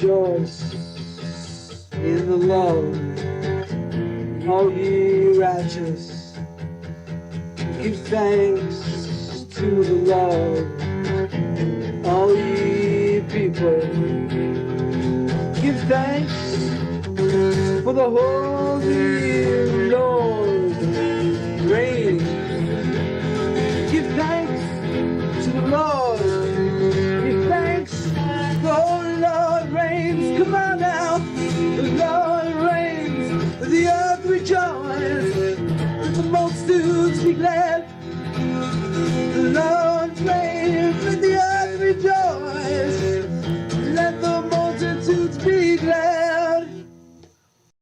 Rejoice in the Lord, all ye righteous. Give thanks to the Lord, all ye people. Give thanks for the Holy